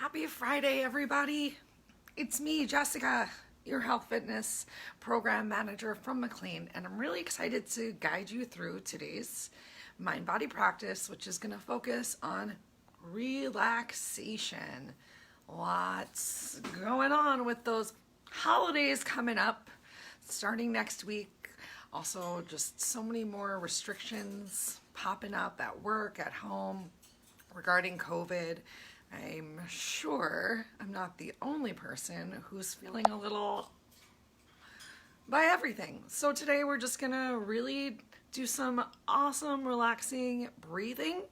Happy Friday, everybody. It's me, Jessica, your health fitness program manager from McLean, and I'm really excited to guide you through today's mind body practice, which is going to focus on relaxation. Lots going on with those holidays coming up, starting next week. Also, just so many more restrictions popping up at work, at home, regarding COVID. I'm sure I'm not the only person who's feeling a little by everything. So today we're just gonna really do some awesome relaxing breathing.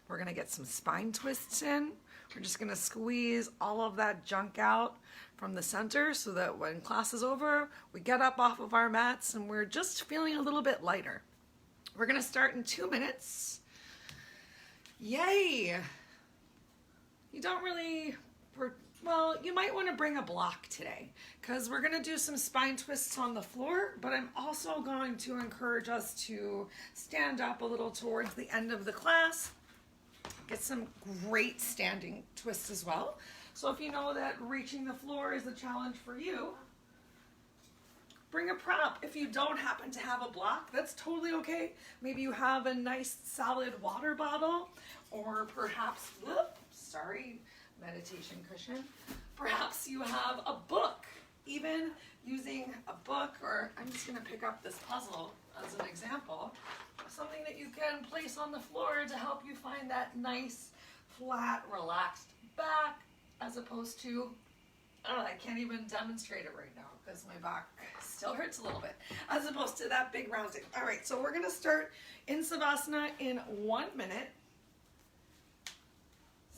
We're gonna get some spine twists in. We're just gonna squeeze all of that junk out from the center so that when class is over, we get up off of our mats and we're just feeling a little bit lighter. We're gonna start in 2 minutes. Yay! You don't really, well, you might want to bring a block today because we're going to do some spine twists on the floor, but I'm also going to encourage us to stand up a little towards the end of the class, get some great standing twists as well. So if you know that reaching the floor is a challenge for you, bring a prop. If you don't happen to have a block, that's totally okay. Maybe you have a nice solid water bottle, or perhaps, meditation cushion. Perhaps you have a book, even using a book, or I'm just gonna pick up this puzzle as an example, something that you can place on the floor to help you find that nice, flat, relaxed back, as opposed to, I can't even demonstrate it right now because my back still hurts a little bit, as opposed to that big round thing. All right, so we're gonna start in Savasana in 1 minute.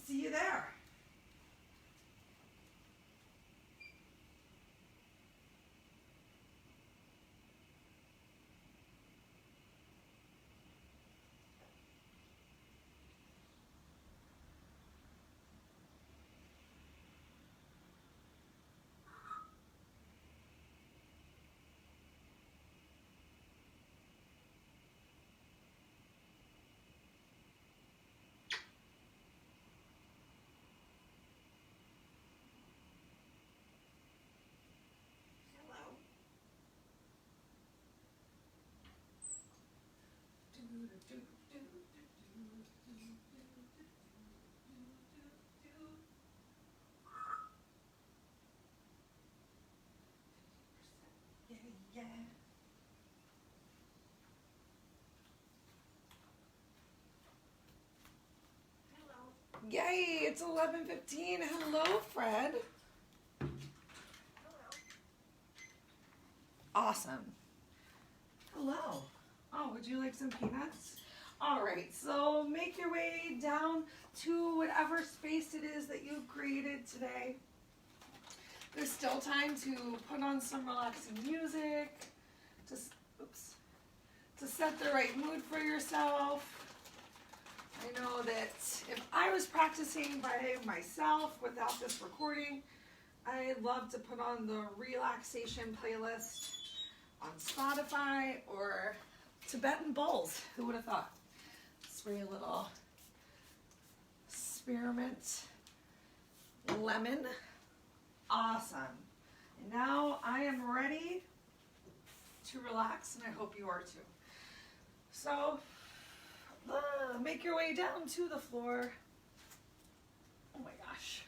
See you there. Yeah. Hello. Yay, it's 11:15. Hello, Fred. Hello. Awesome. Hello. Oh, would you like some peanuts? All right, so make your way down to whatever space it is that you've created today. There's still time to put on some relaxing music, to set the right mood for yourself. I know that if I was practicing by myself without this recording, I'd love to put on the Relaxation playlist on Spotify or Tibetan bowls. Who would have thought? Spray a little spearmint lemon. Awesome. And now I am ready to relax, and I hope you are too. So make your way down to the floor. Oh my gosh.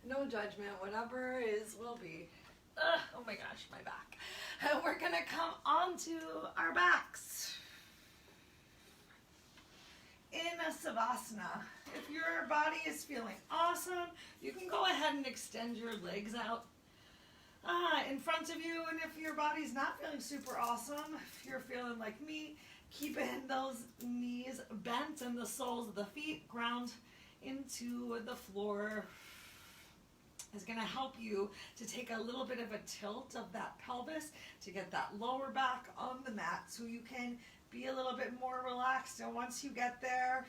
No judgment. Whatever is will be. Oh my gosh, my back. We're gonna come onto our backs in a savasana. If your body is feeling awesome, you can go ahead and extend your legs out in front of you. And if your body's not feeling super awesome, if you're feeling like me, keeping those knees bent and the soles of the feet ground into the floor is going to help you to take a little bit of a tilt of that pelvis to get that lower back on the mat so you can be a little bit more relaxed. And once you get there,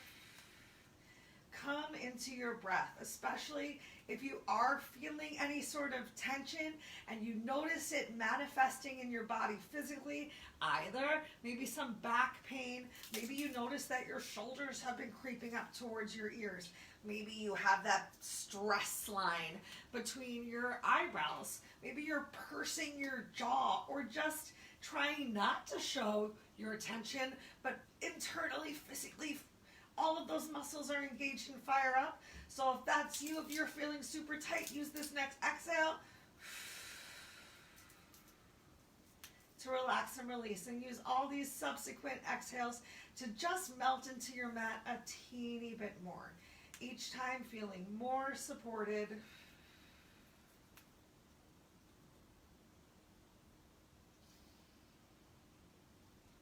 come into your breath, especially if you are feeling any sort of tension and you notice it manifesting in your body physically, either maybe some back pain, maybe you notice that your shoulders have been creeping up towards your ears, maybe you have that stress line between your eyebrows, maybe you're pursing your jaw, or just trying not to show your tension, but internally, physically, all of those muscles are engaged and fire up. So if that's you, if you're feeling super tight, use this next exhale to relax and release, and use all these subsequent exhales to just melt into your mat a teeny bit more. Each time feeling more supported.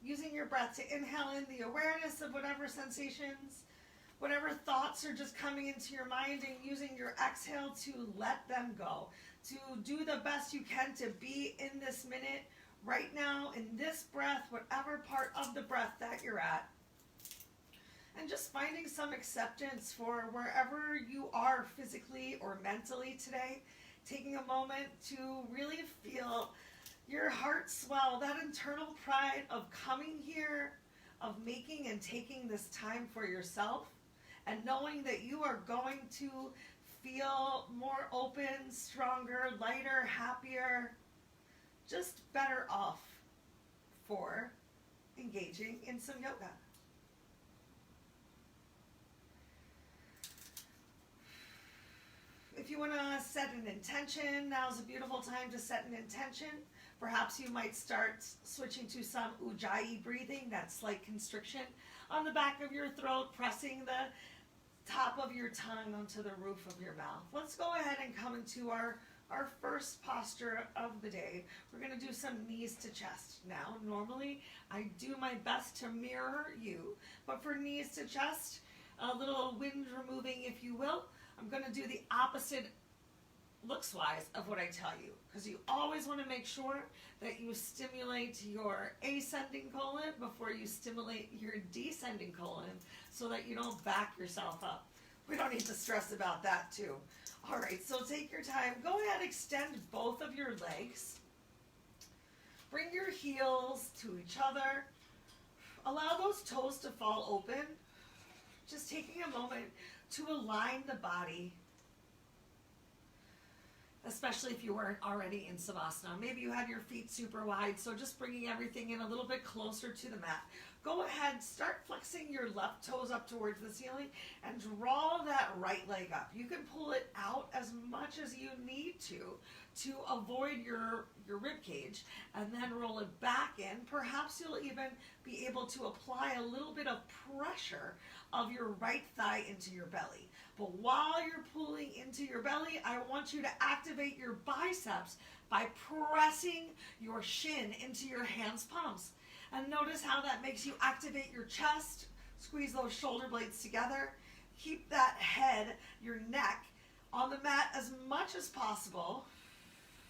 Using your breath to inhale in the awareness of whatever sensations, whatever thoughts are just coming into your mind, and using your exhale to let them go. To do the best you can to be in this minute, right now, in this breath, whatever part of the breath that you're at. And just finding some acceptance for wherever you are physically or mentally today. Taking a moment to really feel your heart swell, that internal pride of coming here, of making and taking this time for yourself, and knowing that you are going to feel more open, stronger, lighter, happier, just better off for engaging in some yoga. If you want to set an intention, now's a beautiful time to set an intention. Perhaps you might start switching to some ujjayi breathing, that slight constriction on the back of your throat, pressing the top of your tongue onto the roof of your mouth. Let's go ahead and come into our first posture of the day. We're going to do some knees to chest. Now, normally I do my best to mirror you, but for knees to chest, a little wind removing, if you will, I'm going to do the opposite looks-wise of what I tell you, because you always want to make sure that you stimulate your ascending colon before you stimulate your descending colon, so that you don't back yourself up. We don't need to stress about that too. All right, so take your time. Go ahead, extend both of your legs. Bring your heels to each other. Allow those toes to fall open. Just taking a moment to align the body, especially if you weren't already in savasana. Maybe you had your feet super wide, so just bringing everything in a little bit closer to the mat. Go ahead, start flexing your left toes up towards the ceiling and draw that right leg up. You can pull it out as much as you need to avoid your rib cage, and then roll it back in. Perhaps you'll even be able to apply a little bit of pressure of your right thigh into your belly. But while you're pulling into your belly, I want you to activate your biceps by pressing your shin into your hands' palms. And notice how that makes you activate your chest. Squeeze those shoulder blades together. Keep that head, your neck, on the mat as much as possible.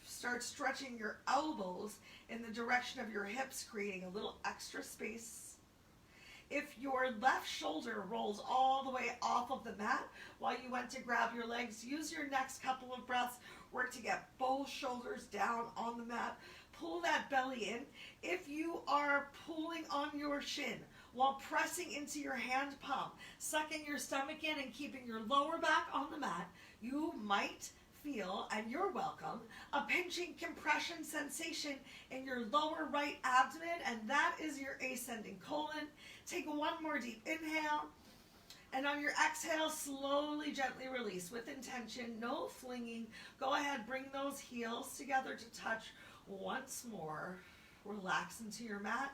Start stretching your elbows in the direction of your hips, creating a little extra space. If your left shoulder rolls all the way off of the mat while you went to grab your legs, use your next couple of breaths. Work to get both shoulders down on the mat. Pull that belly in. If you are pulling on your shin while pressing into your hand palm, sucking your stomach in and keeping your lower back on the mat, you might feel, and you're welcome, a pinching compression sensation in your lower right abdomen, and that is your ascending colon. Take one more deep inhale, and on your exhale, slowly, gently release with intention, no flinging. Go ahead, bring those heels together to touch once more. Relax into your mat.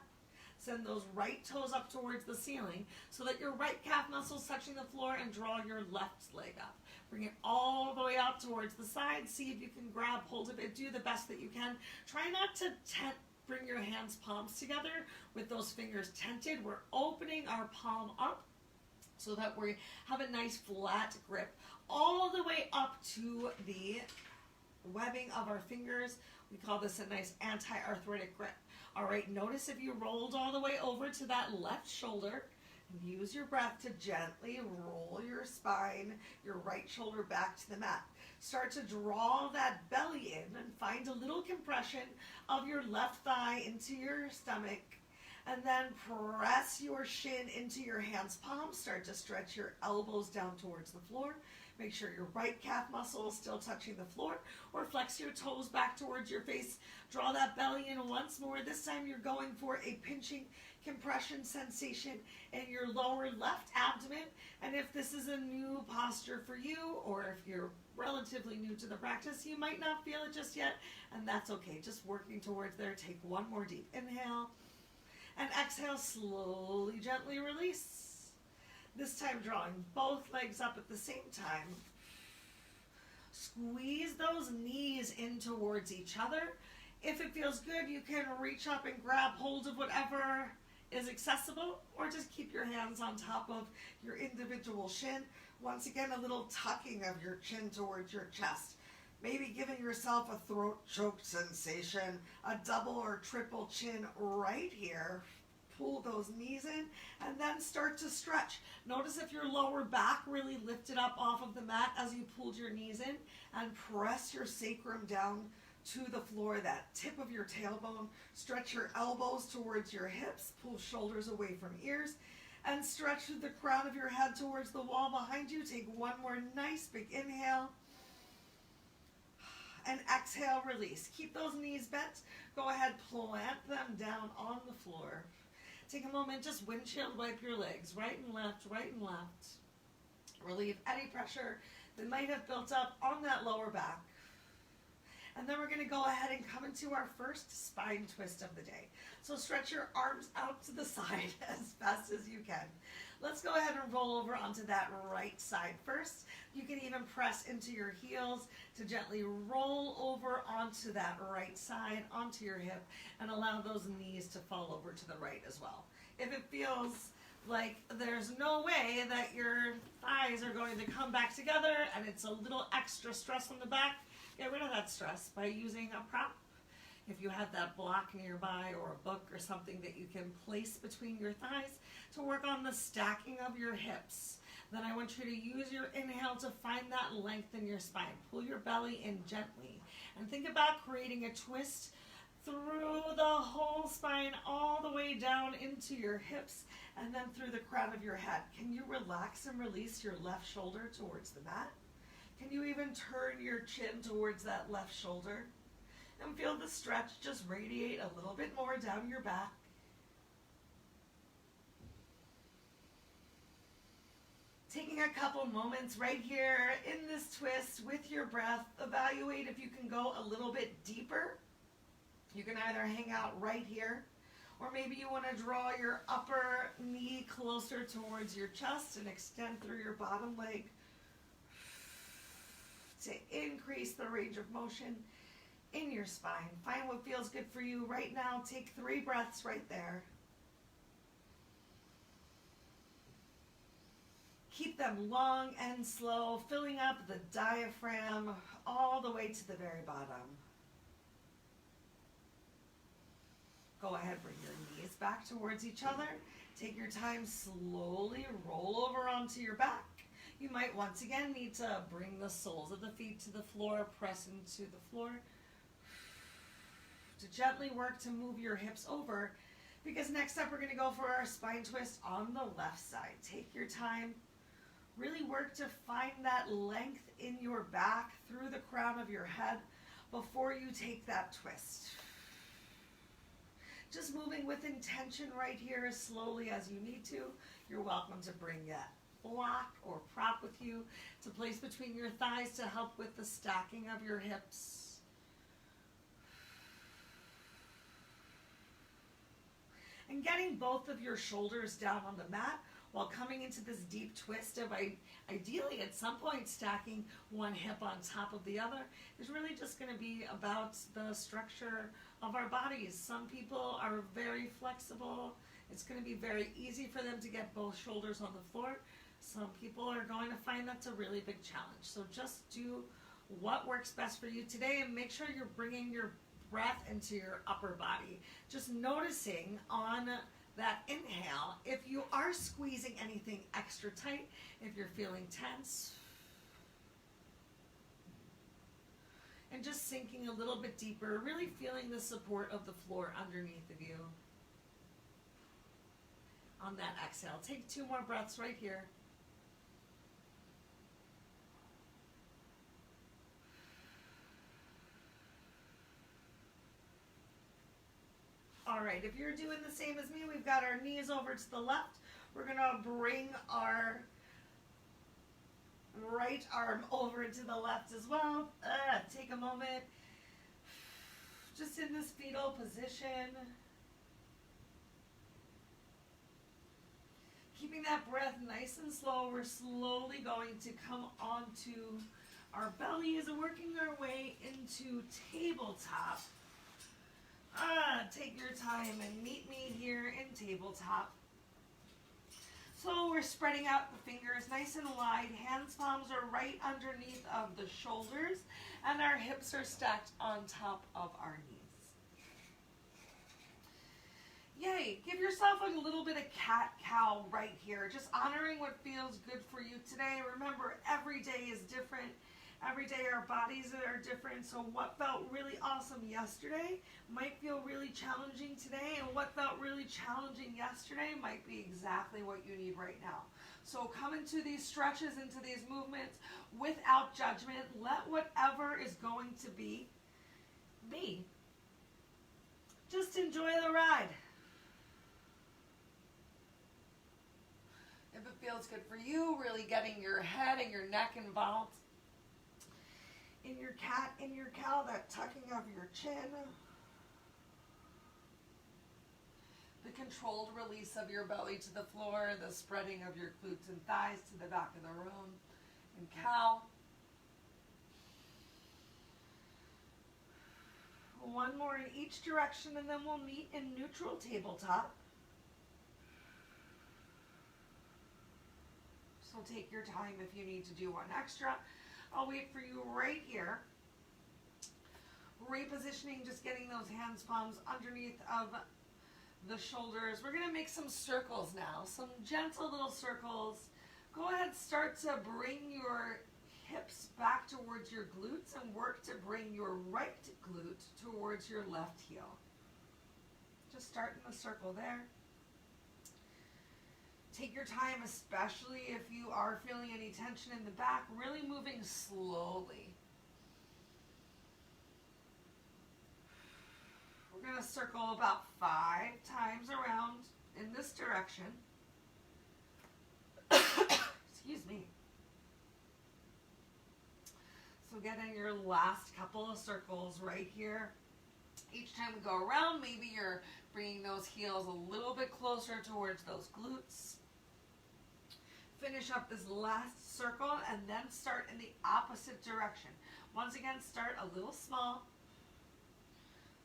Send those right toes up towards the ceiling so that your right calf muscles touching the floor, and draw your left leg up. Bring it all the way out towards the side. See if you can grab hold of it. Do the best that you can. Try not to bring your hands palms together with those fingers tented. We're opening our palm up so that we have a nice flat grip all the way up to the webbing of our fingers. We call this a nice anti-arthritic grip. All right, notice if you rolled all the way over to that left shoulder, Use your breath to gently roll your spine, your right shoulder back to the mat. Start to draw that belly in and find a little compression of your left thigh into your stomach. And then press your shin into your hands' palms. Start to stretch your elbows down towards the floor. Make sure your right calf muscle is still touching the floor, or flex your toes back towards your face. Draw that belly in once more. This time you're going for a pinching compression sensation in your lower left abdomen. And if this is a new posture for you, or if you're relatively new to the practice, you might not feel it just yet, and that's okay. Just working towards there. Take one more deep inhale, and exhale, slowly, gently release. This time drawing both legs up at the same time. Squeeze those knees in towards each other. If it feels good, you can reach up and grab hold of whatever is accessible, or just keep your hands on top of your individual shin. Once again, a little tucking of your chin towards your chest. Maybe giving yourself a throat choke sensation, a double or triple chin right here. Pull those knees in and then start to stretch. Notice if your lower back really lifted up off of the mat as you pulled your knees in, and press your sacrum down to the floor, that tip of your tailbone. Stretch your elbows towards your hips, pull shoulders away from ears, and stretch the crown of your head towards the wall behind you. Take one more nice big inhale. And exhale, release. Keep those knees bent. Go ahead, plant them down on the floor. Take a moment, just windshield wipe your legs, right and left, right and left. Relieve any pressure that might have built up on that lower back. And then we're going to go ahead and come into our first spine twist of the day. So stretch your arms out to the side as fast as you can. Let's go ahead and roll over onto that right side first. You can even press into your heels to gently roll over onto that right side, onto your hip, and allow those knees to fall over to the right as well. If it feels like there's no way that your thighs are going to come back together and it's a little extra stress on the back, get rid of that stress by using a prop. If you have that block nearby, or a book or something that you can place between your thighs to work on the stacking of your hips, then I want you to use your inhale to find that length in your spine. Pull your belly in gently and think about creating a twist through the whole spine, all the way down into your hips and then through the crown of your head. Can you relax and release your left shoulder towards the mat? Can you even turn your chin towards that left shoulder? And feel the stretch just radiate a little bit more down your back. Taking a couple moments right here in this twist with your breath, evaluate if you can go a little bit deeper. You can either hang out right here, or maybe you want to draw your upper knee closer towards your chest and extend through your bottom leg to increase the range of motion in your spine. Find what feels good for you right now. Take 3 breaths right there. Keep them long and slow, filling up the diaphragm all the way to the very bottom. Go ahead, bring your knees back towards each other. Take your time, slowly roll over onto your back. You might once again need to bring the soles of the feet to the floor, press into the floor, to gently work to move your hips over, because next up we're going to go for our spine twist on the left side. Take your time, really work to find that length in your back through the crown of your head before you take that twist. Just moving with intention right here as slowly as you need to. You're welcome to bring that block or prop with you to place between your thighs to help with the stacking of your hips. And getting both of your shoulders down on the mat while coming into this deep twist of ideally at some point stacking one hip on top of the other is really just going to be about the structure of our bodies. Some people are very flexible. It's going to be very easy for them to get both shoulders on the floor. Some people are going to find that's a really big challenge. So just do what works best for you today, and make sure you're bringing your breath into your upper body. Just noticing on that inhale. If you are squeezing anything extra tight, if you're feeling tense, and just sinking a little bit deeper, really feeling the support of the floor underneath of you. On that exhale, take 2 more breaths right here. All right, if you're doing the same as me, we've got our knees over to the left. We're gonna bring our right arm over to the left as well. Take a moment, just in this fetal position. Keeping that breath nice and slow, we're slowly going to come onto our bellies and working our way into tabletop. Take your time and meet me here in tabletop. So we're spreading out the fingers nice and wide. Hands, palms are right underneath of the shoulders, and our hips are stacked on top of our knees. Yay, give yourself a little bit of cat-cow right here, just honoring what feels good for you today. Remember, every day is different. Every day our bodies are different, so what felt really awesome yesterday might feel really challenging today, and what felt really challenging yesterday might be exactly what you need right now. So come into these stretches, into these movements without judgment. Let whatever is going to be. Just enjoy the ride. If it feels good for you, really getting your head and your neck involved. In your cat, in your cow, that tucking of your chin. The controlled release of your belly to the floor, the spreading of your glutes and thighs to the back of the room. In cow. One more in each direction, and then we'll meet in neutral tabletop. So take your time if you need to do one extra. I'll wait for you right here. Repositioning, just getting those hands, palms underneath of the shoulders. We're going to make some circles now, some gentle little circles. Go ahead, start to bring your hips back towards your glutes and work to bring your right glute towards your left heel. Just start in the circle there. Take your time, especially if you are feeling any tension in the back, really moving slowly. We're going to circle about 5 times around in this direction. Excuse me. So get in your last couple of circles right here. Each time we go around, maybe you're bringing those heels a little bit closer towards those glutes. Finish up this last circle and then start in the opposite direction. Once again, start a little small.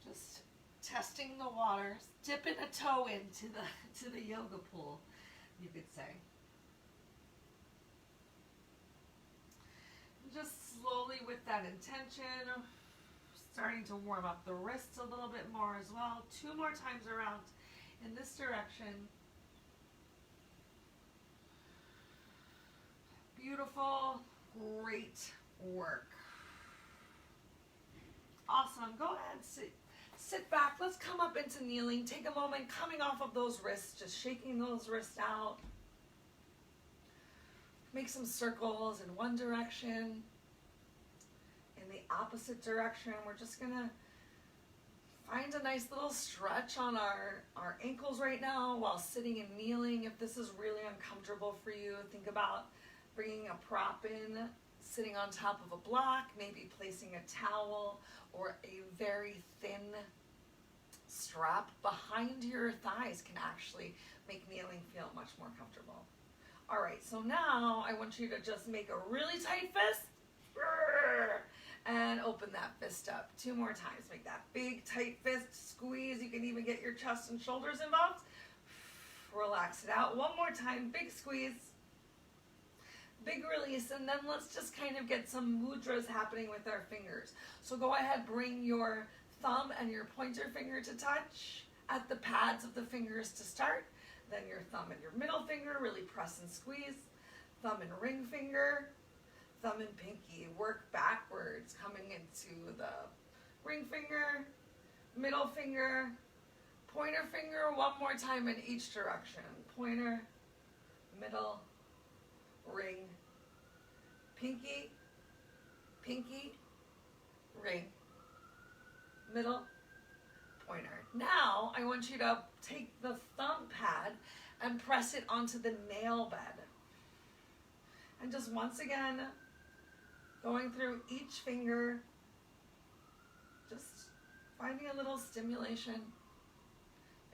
Just testing the waters, dipping a toe into the yoga pool, you could say. Just slowly with that intention, starting to warm up the wrists a little bit more as well. 2 more times around in this direction. Beautiful, great work. Awesome. Go ahead, sit back. Let's come up into kneeling. Take a moment, coming off of those wrists, just shaking those wrists out. Make some circles in one direction. In the opposite direction, we're just gonna find a nice little stretch on our ankles right now while sitting and kneeling. If this is really uncomfortable for you, think about bringing a prop in, sitting on top of a block, maybe placing a towel or a very thin strap behind your thighs can actually make kneeling feel much more comfortable. All right, so now I want you to just make a really tight fist and open that fist up 2 more times. Make that big tight fist, squeeze. You can even get your chest and shoulders involved. Relax it out. 1 more time, big squeeze. Big release, and then let's just kind of get some mudras happening with our fingers. So go ahead, bring your thumb and your pointer finger to touch, at the pads of the fingers to start. Then your thumb and your middle finger, really press and squeeze. Thumb and ring finger, thumb and pinky. Work backwards, coming into the ring finger, middle finger, pointer finger, one more time in each direction. Pointer, middle, ring, pinky, pinky, ring, middle, pointer. Now I want you to take the thumb pad and press it onto the nail bed. And just once again, going through each finger, just finding a little stimulation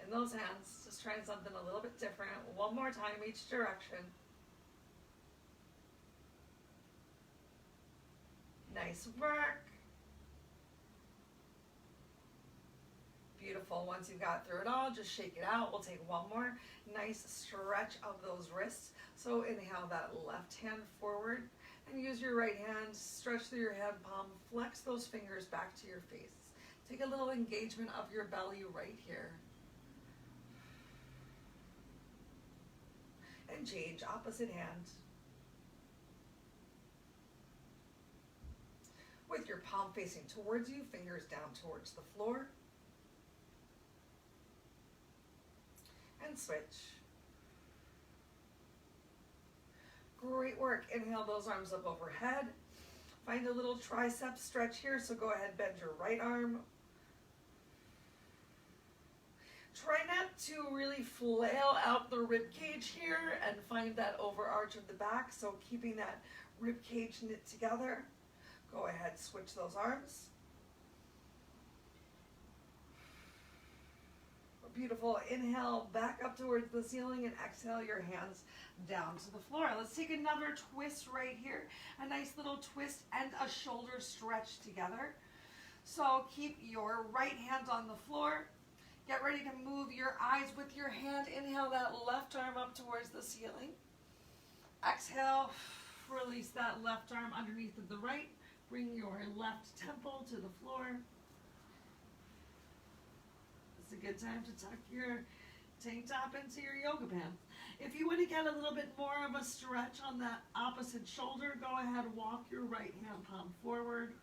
in those hands, just trying something a little bit different. One more time, each direction. Nice work. Beautiful. Once you've got through it all, just shake it out. We'll take one more nice stretch of those wrists. So inhale that left hand forward and use your right hand, stretch through your hand palm, flex those fingers back to your face. Take a little engagement of your belly right here. And change, opposite hand. With your palm facing towards you, fingers down towards the floor. And switch. Great work. Inhale those arms up overhead. Find a little tricep stretch here, so go ahead, bend your right arm. Try not to really flail out the rib cage here and find that overarch of the back, so keeping that rib cage knit together. Go ahead, switch those arms. Beautiful. Inhale back up towards the ceiling and exhale your hands down to the floor. Let's take another twist right here. A nice little twist and a shoulder stretch together. So keep your right hand on the floor. Get ready to move your eyes with your hand. Inhale that left arm up towards the ceiling. Exhale, release that left arm underneath of the right. Bring your left temple to the floor. It's a good time to tuck your tank top into your yoga pants. If you want to get a little bit more of a stretch on that opposite shoulder, go ahead and walk your right hand palm forward.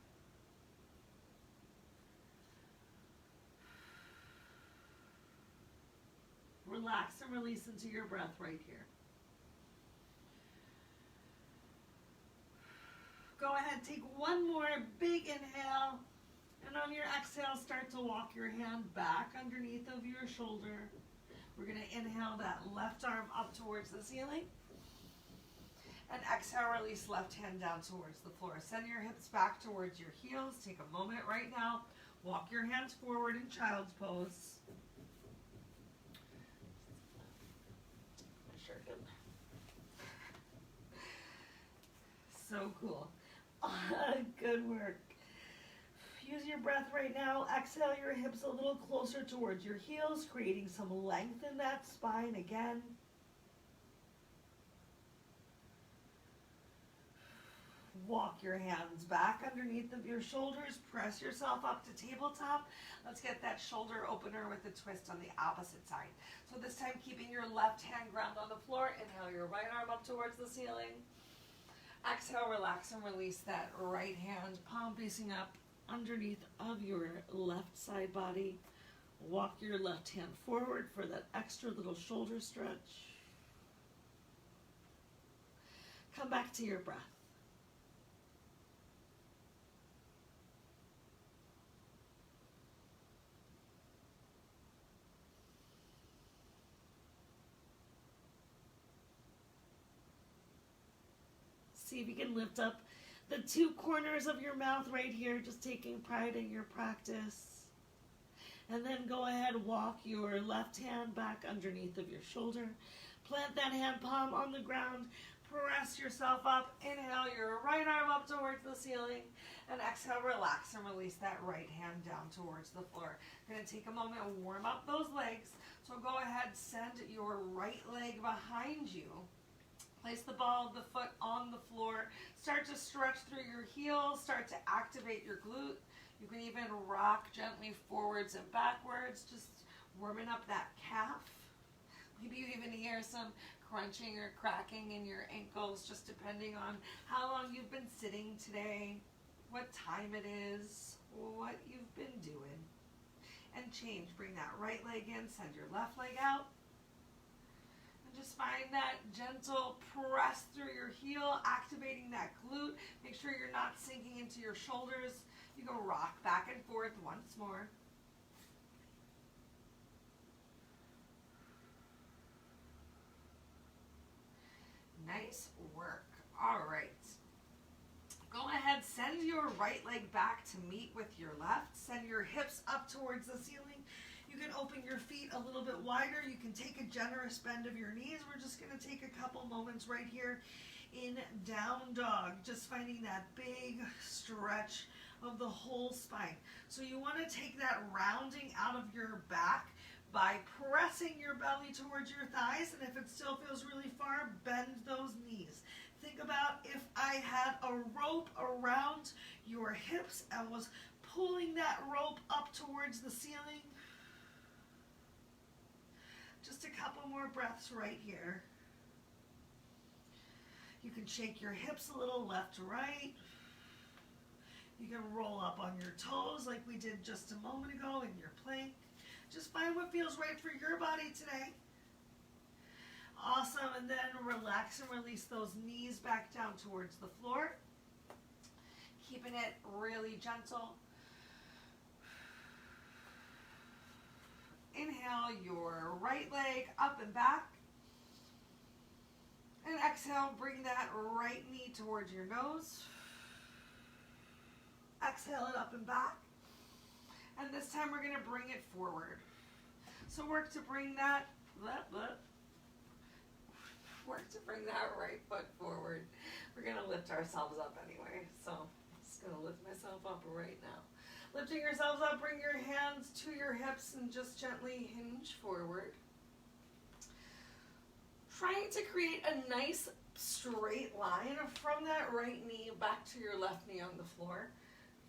Relax and release into your breath right here. Go ahead, take one more big inhale. And on your exhale, start to walk your hand back underneath of your shoulder. We're going to inhale that left arm up towards the ceiling. And exhale, release left hand down towards the floor. Send your hips back towards your heels. Take a moment right now. Walk your hands forward in child's pose. So cool. Good work. Use your breath right now. Exhale your hips a little closer towards your heels, creating some length in that spine again. Walk your hands back underneath of your shoulders. Press yourself up to tabletop. Let's get that shoulder opener with a twist on the opposite side. So this time keeping your left hand ground on the floor. Inhale your right arm up towards the ceiling. Exhale, relax and release that right hand, palm facing up underneath of your left side body. Walk your left hand forward for that extra little shoulder stretch. Come back to your breath. See if you can lift up the two corners of your mouth right here, just taking pride in your practice. And then go ahead, walk your left hand back underneath of your shoulder. Plant that hand palm on the ground. Press yourself up. Inhale your right arm up towards the ceiling. And exhale, relax and release that right hand down towards the floor. You're going to take a moment and warm up those legs. So go ahead, send your right leg behind you. Place the ball of the foot on the floor. Start to stretch through your heels. Start to activate your glute. You can even rock gently forwards and backwards. Just warming up that calf. Maybe you even hear some crunching or cracking in your ankles, just depending on how long you've been sitting today, what time it is, what you've been doing. And change. Bring that right leg in, send your left leg out. And just find that gentle press through your heel, activating that glute. Make sure you're not sinking into your shoulders. You can rock back and forth once more. Nice work. All right. Go ahead, send your right leg back to meet with your left. Send your hips up towards the ceiling. You can open your feet a little bit wider. You can take a generous bend of your knees. We're just going to take a couple moments right here in down dog, just finding that big stretch of the whole spine. So you want to take that rounding out of your back by pressing your belly towards your thighs, and if it still feels really far, bend those knees. Think about if I had a rope around your hips and was pulling that rope up towards the ceiling. Just a couple more breaths right here. You can shake your hips a little left to right. You can roll up on your toes like we did just a moment ago in your plank. Just find what feels right for your body today. Awesome, and then relax and release those knees back down towards the floor. Keeping it really gentle. Inhale your right leg up and back. And exhale, bring that right knee towards your nose. Exhale it up and back. And this time we're going to bring it forward. So work to bring that right foot forward. We're going to lift ourselves up anyway. So I'm just going to lift myself up right now. Lifting yourselves up, bring your hands to your hips and just gently hinge forward. Trying to create a nice straight line from that right knee back to your left knee on the floor.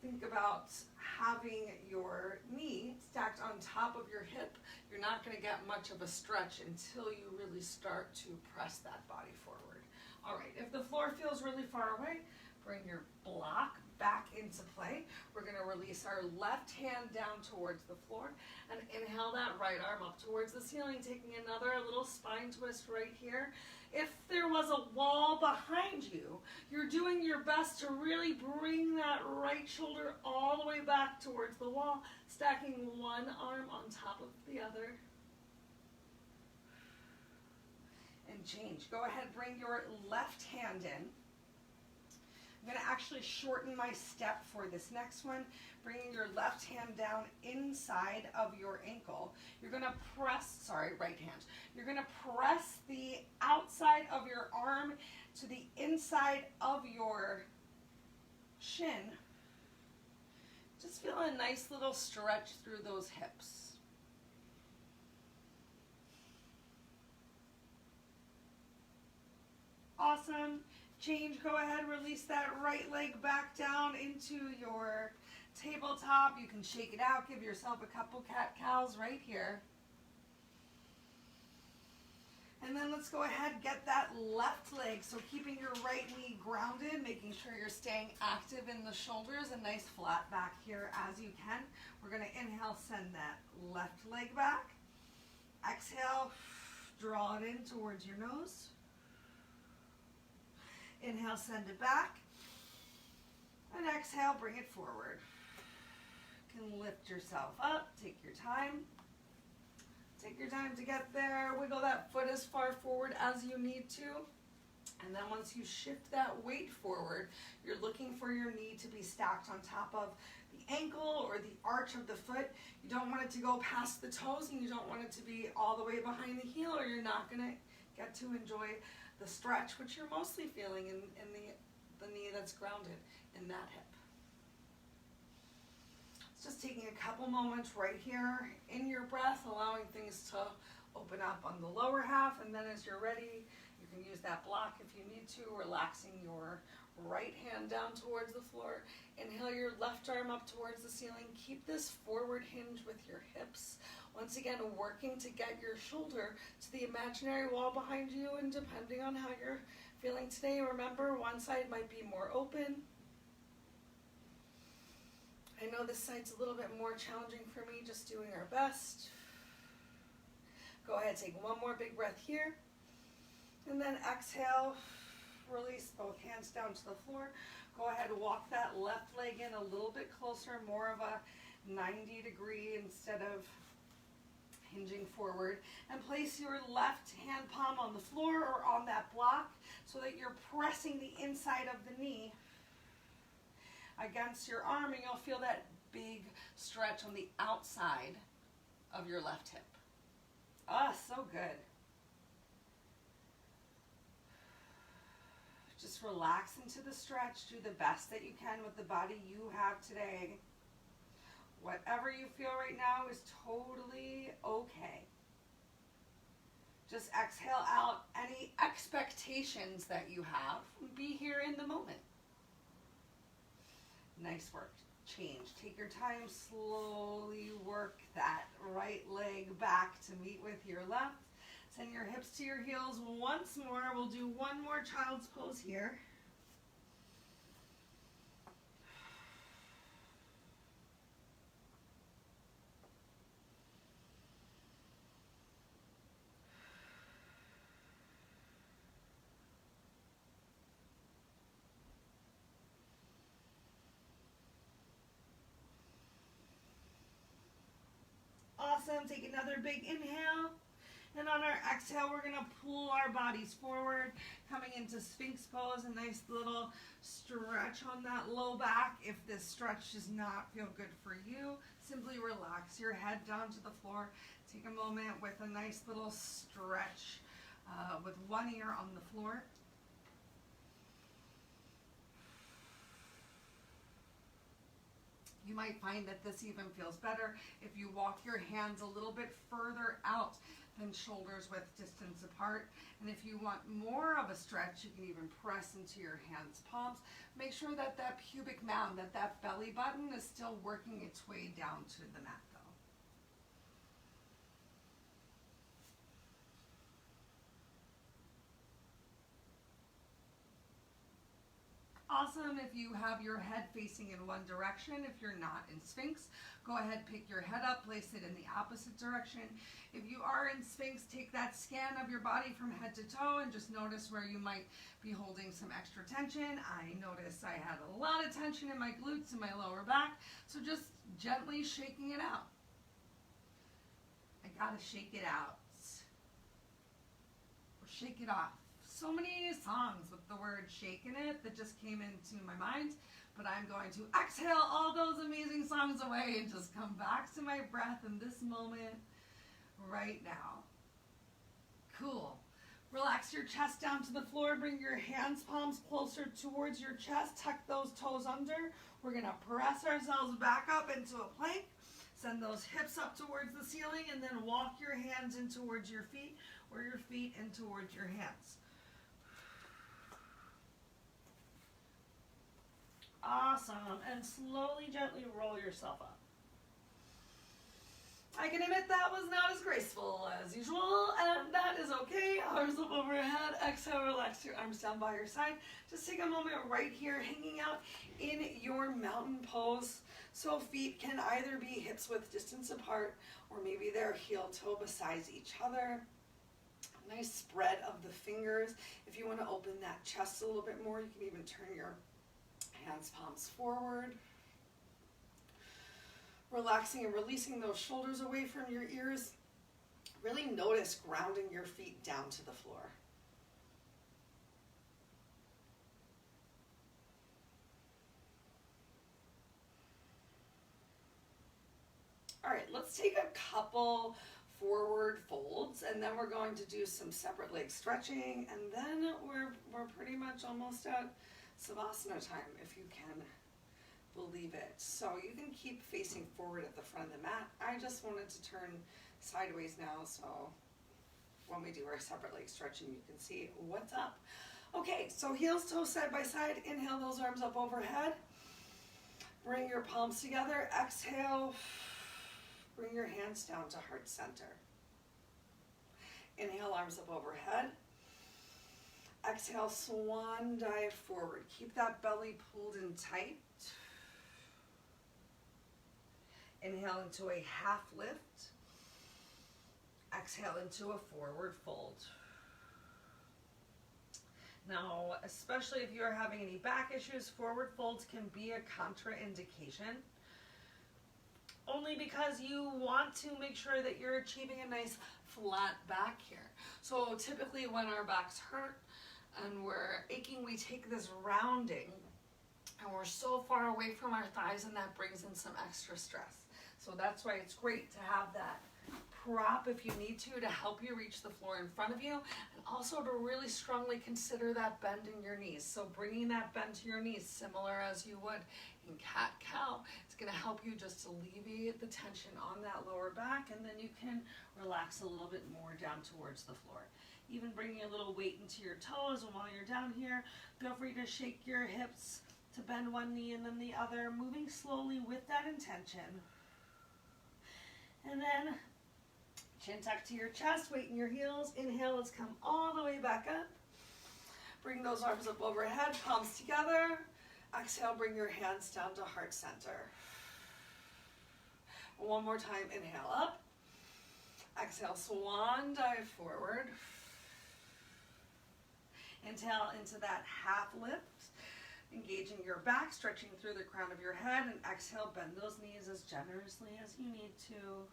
Think about having your knee stacked on top of your hip. You're not going to get much of a stretch until you really start to press that body forward. All right, if the floor feels really far away, bring your block back into play. We're going to release our left hand down towards the floor and inhale that right arm up towards the ceiling, taking another little spine twist right here. If there was a wall behind you, you're doing your best to really bring that right shoulder all the way back towards the wall, stacking one arm on top of the other. And change. Go ahead, bring your left hand in. I'm going to actually shorten my step for this next one, bringing your left hand down inside of your ankle. You're going to press, right hand. You're going to press the outside of your arm to the inside of your shin. Just feel a nice little stretch through those hips. Awesome. Change, go ahead, release that right leg back down into your tabletop. You can shake it out, give yourself a couple cat-cows right here. And then let's go ahead, get that left leg. So keeping your right knee grounded, making sure you're staying active in the shoulders, a nice flat back here as you can. We're gonna inhale, send that left leg back. Exhale, draw it in towards your nose. Inhale, send it back. And exhale, bring it forward. You can lift yourself up, take your time. Take your time to get there. Wiggle that foot as far forward as you need to. And then once you shift that weight forward, you're looking for your knee to be stacked on top of the ankle or the arch of the foot. You don't want it to go past the toes, and you don't want it to be all the way behind the heel, or you're not going to get to enjoy the stretch, which you're mostly feeling in the knee that's grounded in that hip. It's just taking a couple moments right here in your breath, allowing things to open up on the lower half, and then as you're ready, you can use that block if you need to, relaxing your right hand down towards the floor. Inhale your left arm up towards the ceiling. Keep this forward hinge with your hips. Once again, working to get your shoulder to the imaginary wall behind you, and depending on how you're feeling today, remember one side might be more open. I know this side's a little bit more challenging for me, just doing our best. Go ahead, take one more big breath here. And then exhale, release both hands down to the floor. Go ahead and walk that left leg in a little bit closer, more of a 90 degree instead of hinging forward. And place your left hand palm on the floor or on that block so that you're pressing the inside of the knee against your arm, and you'll feel that big stretch on the outside of your left hip. Ah, so good. Just relax into the stretch. Do the best that you can with the body you have today. Whatever you feel right now is totally okay. Just exhale out any expectations that you have. Be here in the moment. Nice work. Change. Take your time. Slowly work that right leg back to meet with your left. Send your hips to your heels once more. We'll do one more child's pose here. Awesome. Take another big inhale. And on our exhale, we're going to pull our bodies forward, coming into Sphinx pose, a nice little stretch on that low back. If this stretch does not feel good for you, simply relax your head down to the floor. Take a moment with a nice little stretch with one ear on the floor. You might find that this even feels better if you walk your hands a little bit further out than shoulders width distance apart. And if you want more of a stretch, you can even press into your hands' palms. Make sure that that pubic mound, that belly button is still working its way down to the mat though. Awesome. If you have your head facing in one direction, if you're not in Sphinx, go ahead, pick your head up, place it in the opposite direction. If you are in Sphinx, take that scan of your body from head to toe and just notice where you might be holding some extra tension. I noticed I had a lot of tension in my glutes and my lower back, so just gently shaking it out. I gotta shake it out. Or shake it off. So many songs with the word shake in it that just came into my mind, but I'm going to exhale all those amazing songs away and just come back to my breath in this moment right now. Cool. Relax your chest down to the floor. Bring your hands, palms closer towards your chest. Tuck those toes under. We're going to press ourselves back up into a plank. Send those hips up towards the ceiling, and then walk your hands in towards your feet or your feet in towards your hands. Awesome. And slowly, gently roll yourself up. I can admit that was not as graceful as usual, and that is okay. Arms up overhead. Exhale, relax your arms down by your side. Just take a moment right here, hanging out in your mountain pose. So feet can either be hips width distance apart, or maybe they're heel toe beside each other. Nice spread of the fingers. If you want to open that chest a little bit more, you can even turn your hands, palms forward. Relaxing and releasing those shoulders away from your ears. Really notice grounding your feet down to the floor. All right, let's take a couple forward folds, and then we're going to do some separate leg stretching, and then we're pretty much almost at savasana time, if you can believe it. So you can keep facing forward at the front of the mat. I just wanted to turn sideways now, so when we do our separate leg stretching, you can see what's up. Okay, so heels, toes side by side. Inhale those arms up overhead. Bring your palms together. Exhale. Bring your hands down to heart center. Inhale, arms up overhead. Exhale, swan dive forward. Keep that belly pulled in tight. Inhale into a half lift. Exhale into a forward fold. Now, especially if you're having any back issues, forward folds can be a contraindication. Only because you want to make sure that you're achieving a nice flat back here. So typically when our backs hurt and we're aching, we take this rounding and we're so far away from our thighs, and that brings in some extra stress. So that's why it's great to have that prop if you need to help you reach the floor in front of you, and also to really strongly consider that bend in your knees. So bringing that bend to your knees, similar as you would in cat-cow, it's going to help you just alleviate the tension on that lower back, and then you can relax a little bit more down towards the floor. Even bringing a little weight into your toes, and while you're down here, feel free to shake your hips to bend one knee and then the other, moving slowly with that intention. And then chin tuck to your chest, weight in your heels. Inhale, let's come all the way back up. Bring those arms up overhead, palms together. Exhale, bring your hands down to heart center. One more time, inhale up. Exhale, swan dive forward. Inhale into that half lift, engaging your back, stretching through the crown of your head, and exhale, bend those knees as generously as you need to.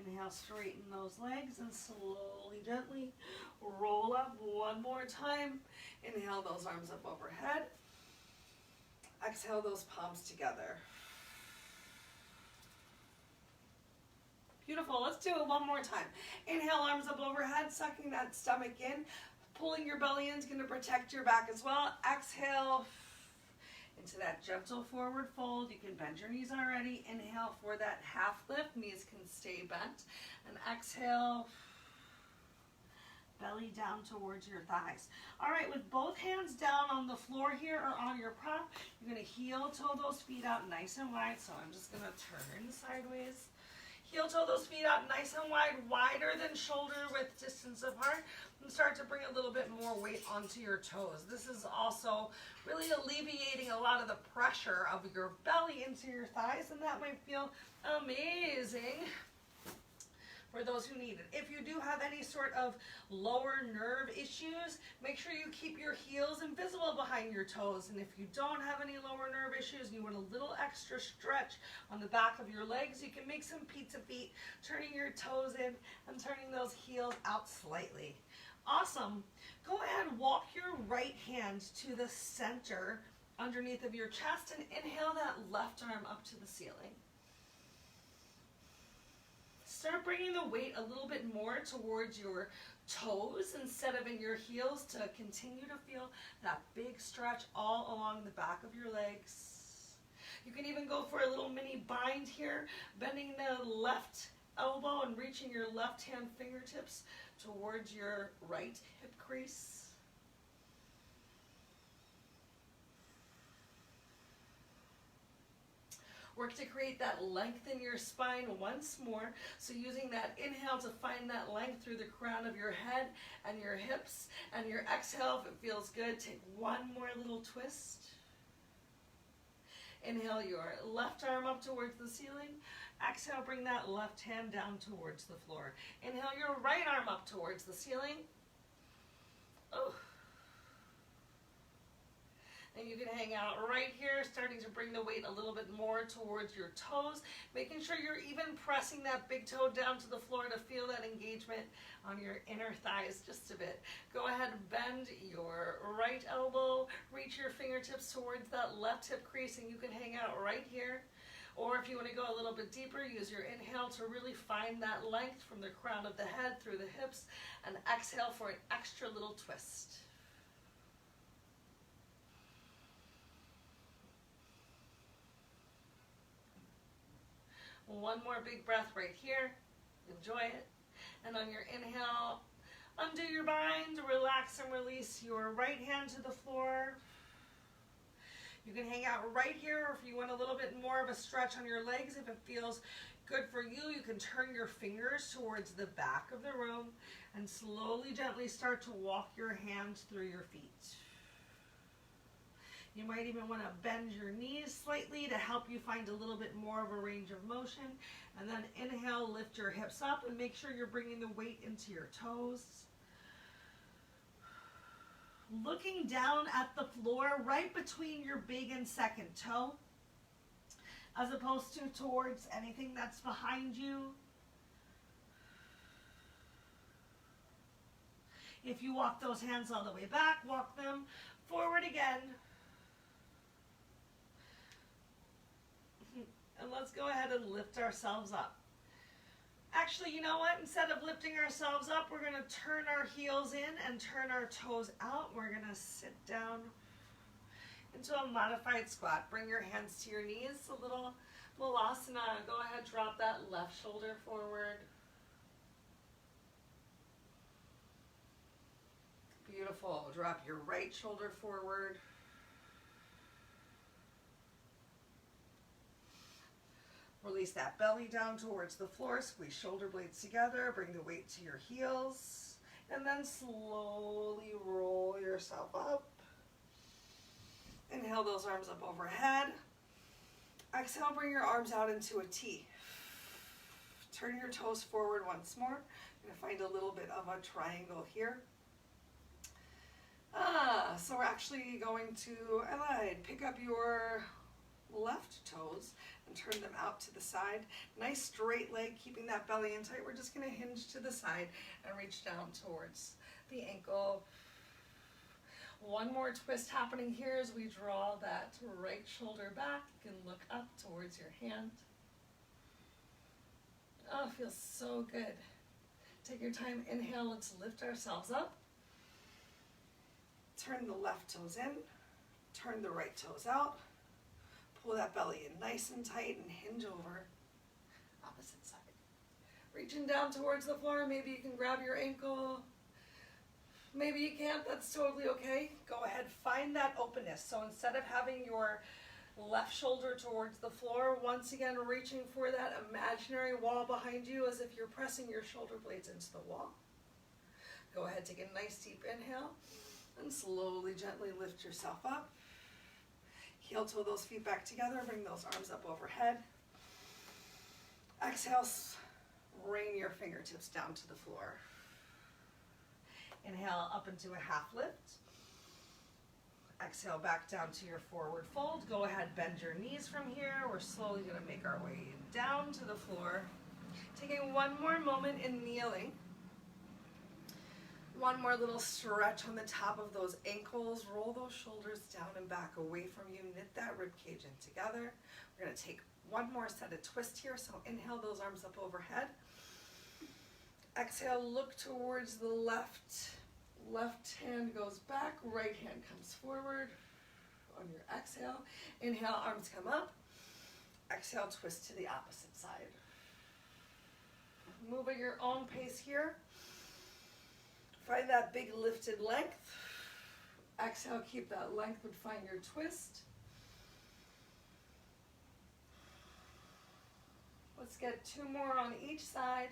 Inhale, straighten those legs and slowly, gently roll up one more time. Inhale those arms up overhead. Exhale those palms together. Beautiful. Let's do it one more time. Inhale, arms up overhead, sucking that stomach in. Pulling your belly in is going to protect your back as well. Exhale into that gentle forward fold. You can bend your knees already. Inhale for that half lift. Knees can stay bent. And exhale, belly down towards your thighs. All right, with both hands down on the floor here or on your prop, you're going to heel toe those feet out nice and wide. So I'm just going to turn sideways. Heel toe those feet out nice and wide, wider than shoulder width distance apart, and start to bring a little bit more weight onto your toes. This is also really alleviating a lot of the pressure of your belly into your thighs, and that might feel amazing for those who need it. If you do have any sort of lower nerve issues, make sure you keep your heels invisible behind your toes. And if you don't have any lower nerve issues and you want a little extra stretch on the back of your legs, you can make some pizza feet, turning your toes in and turning those heels out slightly. Awesome. Go ahead, walk your right hand to the center underneath of your chest and inhale that left arm up to the ceiling. Start bringing the weight a little bit more towards your toes instead of in your heels to continue to feel that big stretch all along the back of your legs. You can even go for a little mini bind here, bending the left elbow and reaching your left hand fingertips towards your right hip crease. Work to create that length in your spine once more. So using that inhale to find that length through the crown of your head and your hips, and your exhale, if it feels good, take one more little twist. Inhale your left arm up towards the ceiling. Exhale, bring that left hand down towards the floor. Inhale your right arm up towards the ceiling. Oh. And you can hang out right here, starting to bring the weight a little bit more towards your toes, making sure you're even pressing that big toe down to the floor to feel that engagement on your inner thighs just a bit. Go ahead and bend your right elbow, reach your fingertips towards that left hip crease, and you can hang out right here. Or if you want to go a little bit deeper, use your inhale to really find that length from the crown of the head through the hips, and exhale for an extra little twist. One more big breath right here. Enjoy it. And on your inhale, Undo your bind, relax and release your right hand to the floor. You can hang out right here, or if you want a little bit more of a stretch on your legs, if it feels good for you, you can turn your fingers towards the back of the room and slowly, gently start to walk your hands through your feet. You might even want to bend your knees slightly to help you find a little bit more of a range of motion. And then inhale, lift your hips up and make sure you're bringing the weight into your toes. Looking down at the floor right between your big and second toe, as opposed to towards anything that's behind you. If you walk those hands all the way back, walk them forward again. And let's go ahead and lift ourselves up. Actually, you know what? Instead of lifting ourselves up, we're going to turn our heels in and turn our toes out. We're going to sit down into a modified squat. Bring your hands to your knees, a little Malasana. Go ahead, drop that left shoulder forward. Beautiful. Drop your right shoulder forward. Release that belly down towards the floor. Squeeze shoulder blades together. Bring the weight to your heels. And then slowly roll yourself up. Inhale those arms up overhead. Exhale, bring your arms out into a T. Turn your toes forward once more. You're going to find a little bit of a triangle here. So we're actually going to pick up your left toes and turn them out to the side. Nice straight leg, keeping that belly in tight. We're just going to hinge to the side and reach down towards the ankle. One more twist happening here as we draw that right shoulder back. You can look up towards your hand. Oh, it feels so good. Take your time, inhale, let's lift ourselves up. Turn the left toes in, turn the right toes out. Pull that belly in nice and tight and hinge over. Opposite side. Reaching down towards the floor, maybe you can grab your ankle. Maybe you can't, that's totally okay. Go ahead, find that openness. So instead of having your left shoulder towards the floor, once again reaching for that imaginary wall behind you as if you're pressing your shoulder blades into the wall. Go ahead, take a nice deep inhale and slowly, gently lift yourself up. Heel toe those feet back together, bring those arms up overhead. Exhale, rain your fingertips down to the floor. Inhale up into a half lift. Exhale back down to your forward fold. Go ahead, bend your knees from here. We're slowly going to make our way down to the floor. Taking one more moment in kneeling. One more little stretch on the top of those ankles. Roll those shoulders down and back away from you. Knit that rib cage in together. We're going to take one more set of twist here. So inhale those arms up overhead. Exhale, look towards the left. Left hand goes back, right hand comes forward on your exhale. Inhale, arms come up. Exhale, twist to the opposite side. Move at your own pace here. Find that big lifted length. Exhale, keep that length, but find your twist. Let's get two more on each side.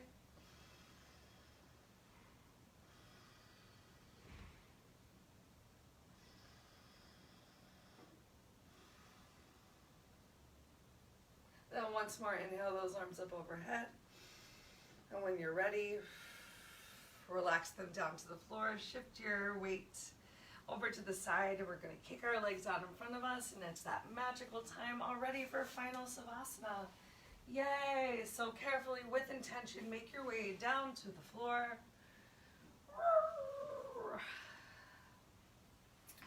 Then once more, inhale those arms up overhead. And when you're ready, relax them down to the floor. Shift your weight over to the side. And we're going to kick our legs out in front of us. And it's that magical time already for final savasana. Yay! So carefully, with intention, make your way down to the floor.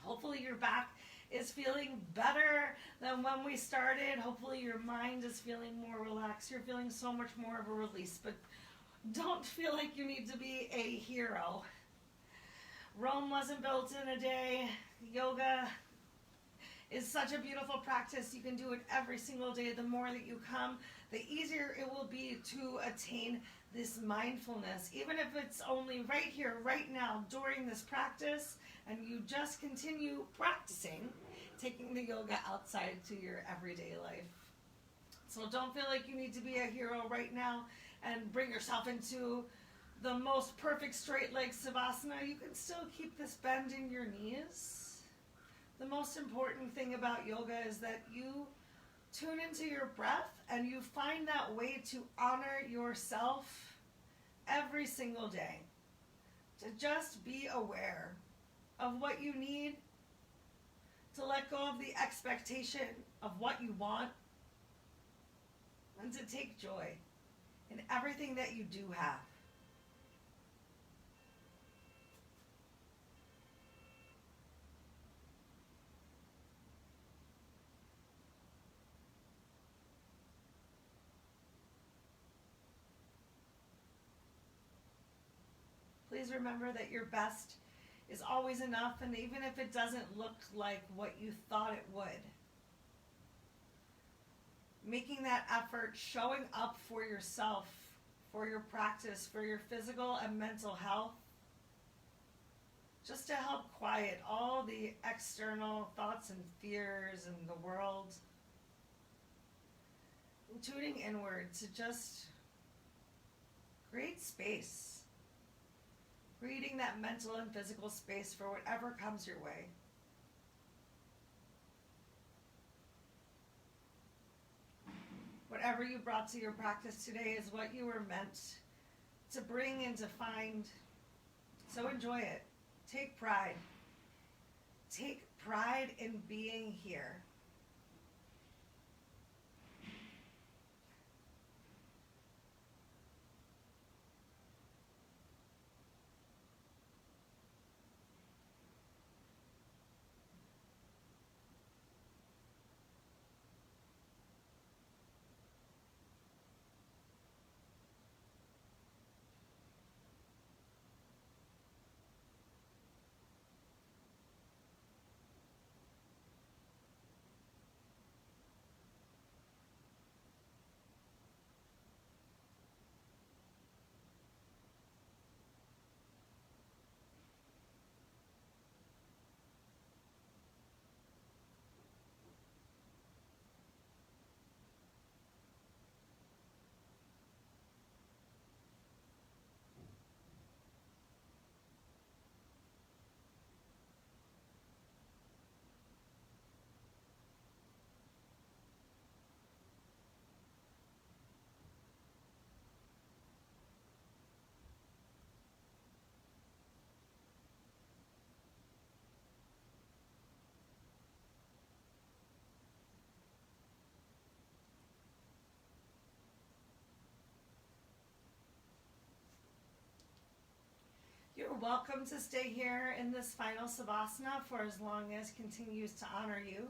Hopefully your back is feeling better than when we started. Hopefully your mind is feeling more relaxed. You're feeling so much more of a release, but don't feel like you need to be a hero. Rome wasn't built in a day. Yoga is such a beautiful practice. You can do it every single day. The more that you come, the easier it will be to attain this mindfulness, even if it's only right here, right now, during this practice, and you just continue practicing, taking the yoga outside to your everyday life. So don't feel like you need to be a hero right now and bring yourself into the most perfect straight leg savasana. You can still keep this bend in your knees. The most important thing about yoga is that you tune into your breath and you find that way to honor yourself every single day. To just be aware of what you need, to let go of the expectation of what you want, and to take joy in everything that you do have. Please remember that your best is always enough, and even if it doesn't look like what you thought it would, making that effort, showing up for yourself, for your practice, for your physical and mental health, just to help quiet all the external thoughts and fears in the world, and tuning inward to just create space. Creating that mental and physical space for whatever comes your way. Whatever you brought to your practice today is what you were meant to bring and to find. So enjoy it. Take pride. Take pride in being here. You're welcome to stay here in this final savasana for as long as continues to honor you.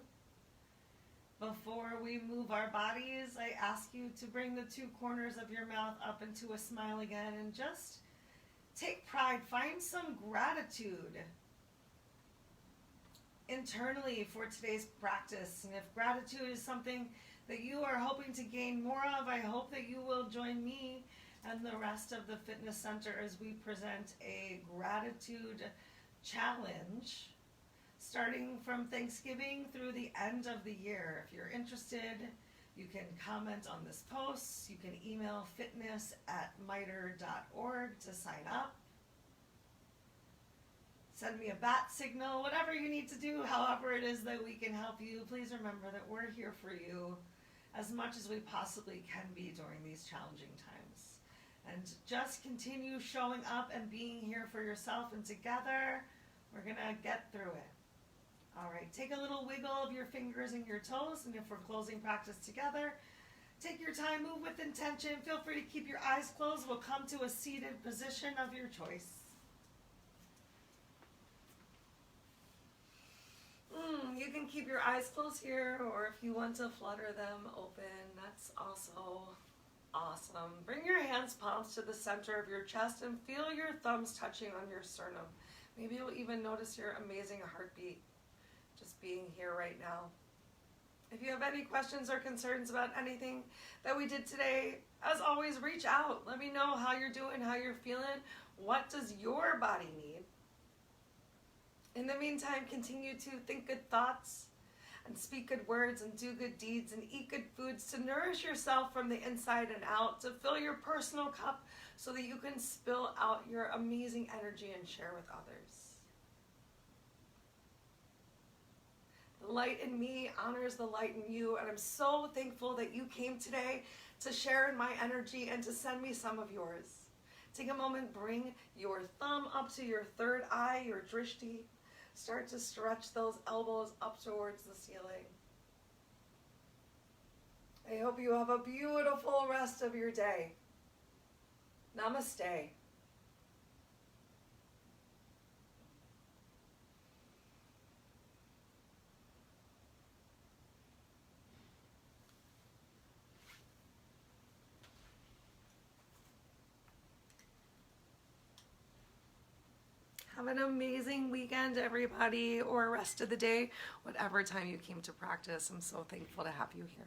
Before we move our bodies, I ask you to bring the two corners of your mouth up into a smile again and just take pride. Find some gratitude internally for today's practice. And if gratitude is something that you are hoping to gain more of, I hope that you will join me and the rest of the fitness center as we present a gratitude challenge starting from Thanksgiving through the end of the year. If you're interested, you can comment on this post. You can email fitness@miter.org to sign up. Send me a bat signal, whatever you need to do, however it is that we can help you. Please remember that we're here for you as much as we possibly can be during these challenging times. And just continue showing up and being here for yourself, and together we're gonna get through it. All right, take a little wiggle of your fingers and your toes, and if we're closing practice together, take your time, move with intention. Feel free to keep your eyes closed. We'll come to a seated position of your choice. You can keep your eyes closed here, or if you want to flutter them open, that's also awesome. Bring your hands, palms to the center of your chest and feel your thumbs touching on your sternum. Maybe you'll even notice your amazing heartbeat just being here right now. If you have any questions or concerns about anything that we did today, as always, reach out. Let me know how you're doing, how you're feeling. What does your body need? In the meantime, continue to think good thoughts and speak good words and do good deeds and eat good foods to nourish yourself from the inside and out, to fill your personal cup so that you can spill out your amazing energy and share with others. The light in me honors the light in you, and I'm so thankful that you came today to share in my energy and to send me some of yours. Take a moment, bring your thumb up to your third eye, your drishti. Start to stretch those elbows up towards the ceiling. I hope you have a beautiful rest of your day. Namaste. Have an amazing weekend, everybody, or rest of the day, whatever time you came to practice. I'm so thankful to have you here.